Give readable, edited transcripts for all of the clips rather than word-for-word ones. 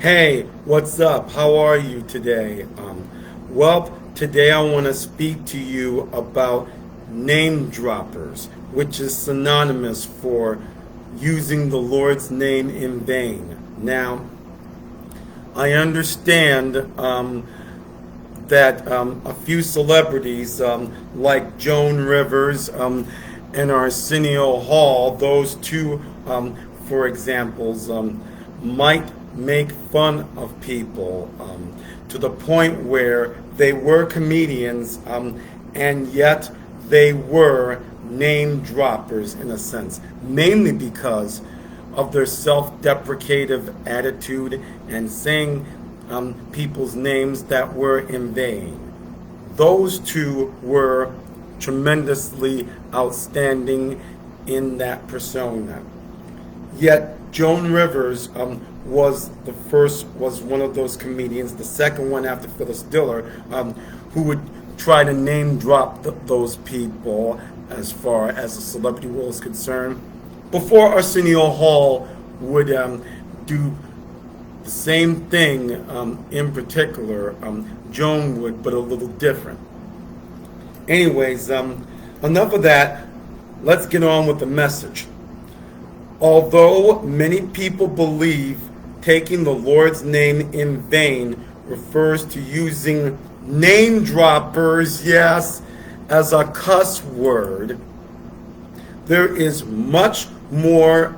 Hey, what's up? How are you today? Today I want to speak to you about name droppers, which is synonymous for using the Lord's name in vain. Now, I understand that a few celebrities like Joan Rivers and Arsenio Hall, those two, for examples, might make fun of people to the point where they were comedians and yet they were name droppers in a sense, mainly because of their self-deprecative attitude and saying people's names that were in vain. Those two were tremendously outstanding in that persona. Yet Joan Rivers was one of those comedians, the second one after Phyllis Diller, who would try to name drop those people as far as the celebrity world is concerned. Before Arsenio Hall would do the same thing in particular, Joan would, but a little different. Anyways, enough of that. Let's get on with the message. Although many people believe taking the Lord's name in vain refers to using name droppers, yes, as a cuss word, there is much more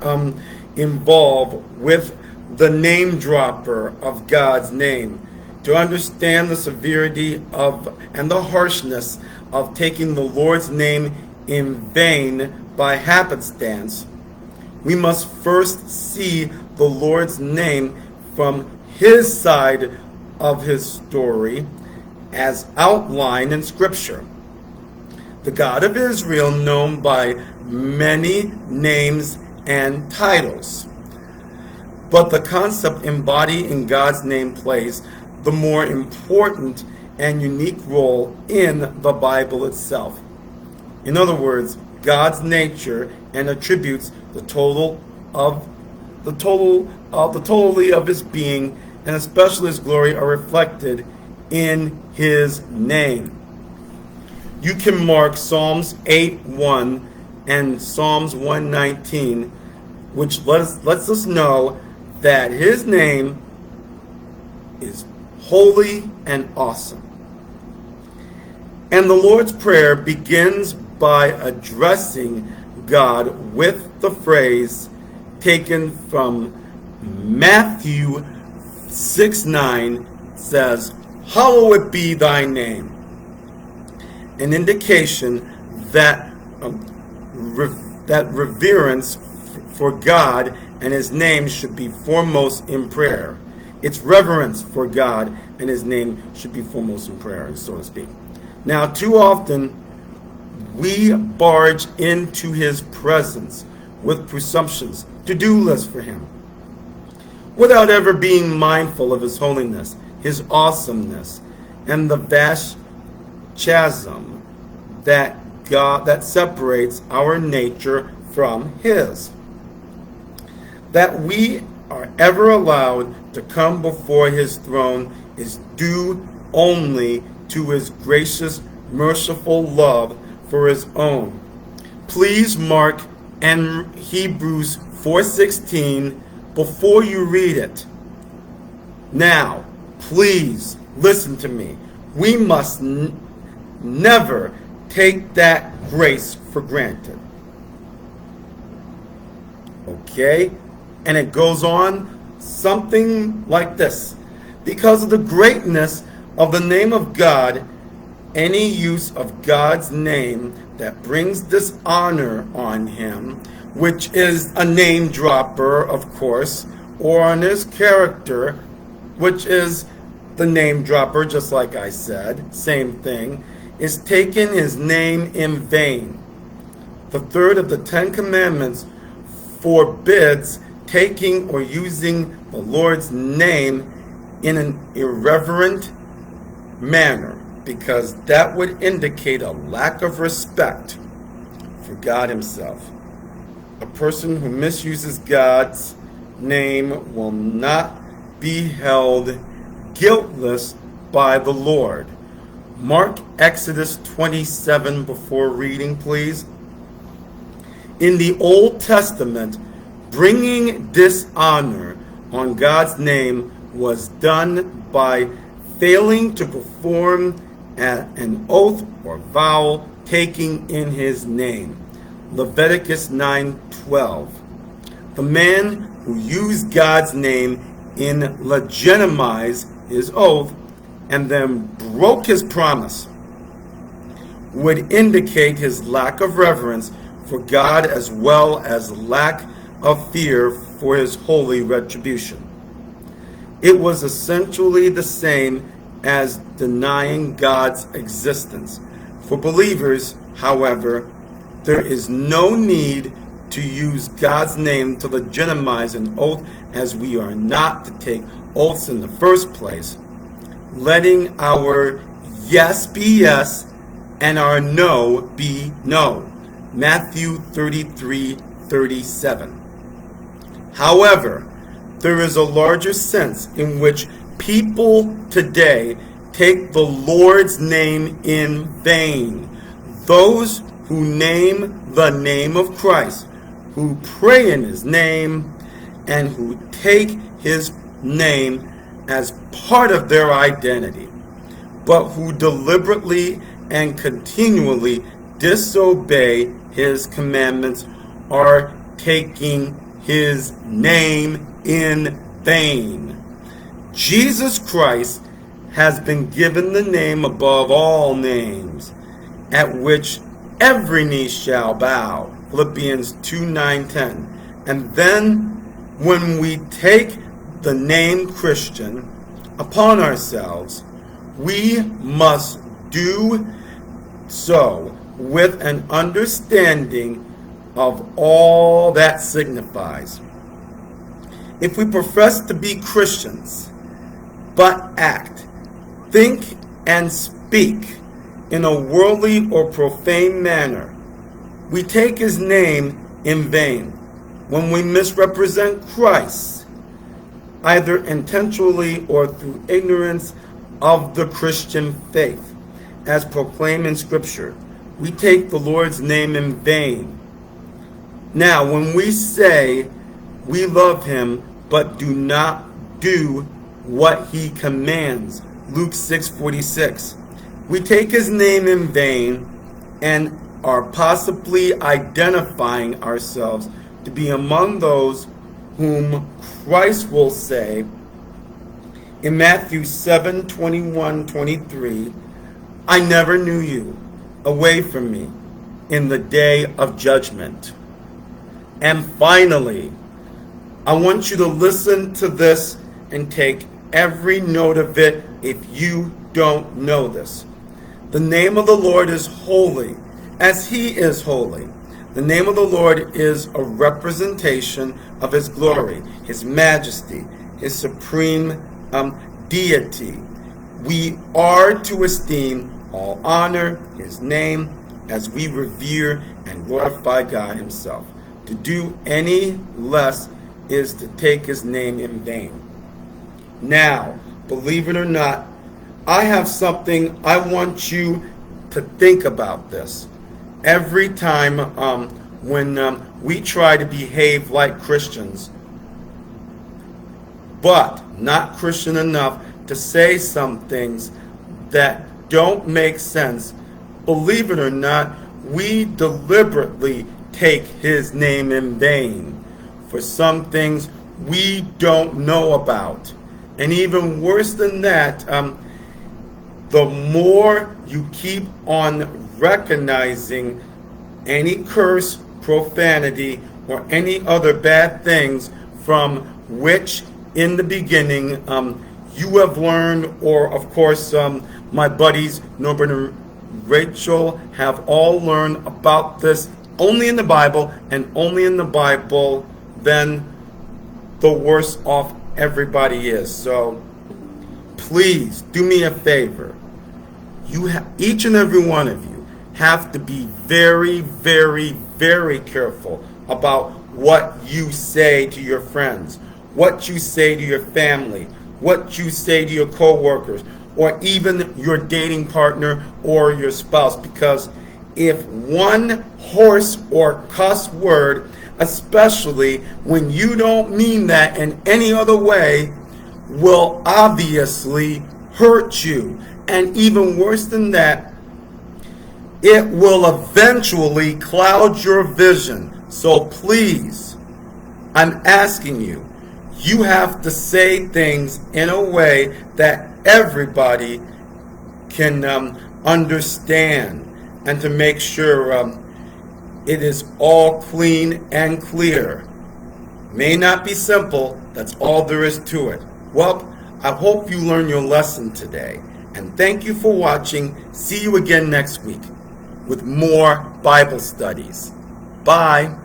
involved with the name dropper of God's name. To understand the severity of and the harshness of taking the Lord's name in vain by happenstance, we must first see the Lord's name from his side of his story as outlined in Scripture. The God of Israel, known by many names and titles. But the concept embodied in God's name plays the more important and unique role in the Bible itself. In other words, God's nature and attributes the totality of his being, and especially his glory, are reflected in his name. You can mark Psalms 8:1 and Psalms 119, which lets us know that his name is holy and awesome. And the Lord's Prayer begins by addressing God with the phrase taken from Matthew 6:9, says, "Hallowed be thy name." An indication that that reverence for God and his name should be foremost in prayer. It's reverence for God and his name should be foremost in prayer, so to speak. Now, too often, we barge into his presence with presumptions, to-do lists for him, without ever being mindful of his holiness, his awesomeness, and the vast chasm that separates our nature from his. That we are ever allowed to come before his throne is due only to his gracious, merciful love for his own. Please mark and Hebrews 4:16 before you read it. Now, please listen to me. We must never take that grace for granted. Okay? And it goes on something like this. Because of the greatness of the name of God, any use of God's name that brings dishonor on him, which is a name dropper, of course, or on his character, which is the name dropper, just like I said, same thing, is taking his name in vain. The third of the Ten Commandments forbids taking or using the Lord's name in an irreverent manner, because that would indicate a lack of respect for God himself. A person who misuses God's name will not be held guiltless by the Lord. Mark Exodus 27 before reading, please. In the Old Testament, bringing dishonor on God's name was done by failing to perform an oath or vow taking in his name. Leviticus 9:12. The man who used God's name in legitimize his oath and then broke his promise would indicate his lack of reverence for God as well as lack of fear for his holy retribution. It was essentially the same as denying God's existence. For believers, however, there is no need to use God's name to legitimize an oath, as we are not to take oaths in the first place, letting our yes be yes and our no be no. Matthew 33:37. However, there is a larger sense in which people today take the Lord's name in vain. Those who name the name of Christ, who pray in his name, and who take his name as part of their identity, but who deliberately and continually disobey his commandments are taking his name in vain. Jesus Christ has been given the name above all names, at which every knee shall bow. Philippians 2:9-10. And then when we take the name Christian upon ourselves, we must do so with an understanding of all that signifies. If we profess to be Christians, but act, think, and speak in a worldly or profane manner, we take his name in vain. When we misrepresent Christ, either intentionally or through ignorance of the Christian faith, as proclaimed in Scripture, we take the Lord's name in vain. Now, when we say we love him but do not do what he commands, Luke 6:46, we take his name in vain and are possibly identifying ourselves to be among those whom Christ will say in Matthew 7:21-23, I never knew you, away from me, in the day of judgment. And finally, I want you to listen to this and take every note of it if you don't know this. The name of the Lord is holy, as he is holy. The name of the Lord is a representation of his glory, his majesty, his supreme deity. We are to esteem all honor his name as we revere and glorify God himself. To do any less is to take his name in vain. Now, believe it or not, I have something I want you to think about this. Every time when we try to behave like Christians, but not Christian enough to say some things that don't make sense, believe it or not, we deliberately take his name in vain for some things we don't know about. And even worse than that, the more you keep on recognizing any curse, profanity, or any other bad things from which in the beginning you have learned, or of course my buddies Norbert and Rachel have all learned about this only in the Bible and only in the Bible, then the worse off everybody is. So please do me a favor. Each and every one of you have to be very, very, very careful about what you say to your friends, what you say to your family, what you say to your coworkers, or even your dating partner or your spouse. Because if one hoarse or cuss word, especially when you don't mean that in any other way, will obviously hurt you. And even worse than that, it will eventually cloud your vision. So please, I'm asking you, you have to say things in a way that everybody can understand, and to make sure it is all clean and clear. May not be simple, that's all there is to it. Well, I hope you learned your lesson today, and thank you for watching. See you again next week with more Bible studies. Bye.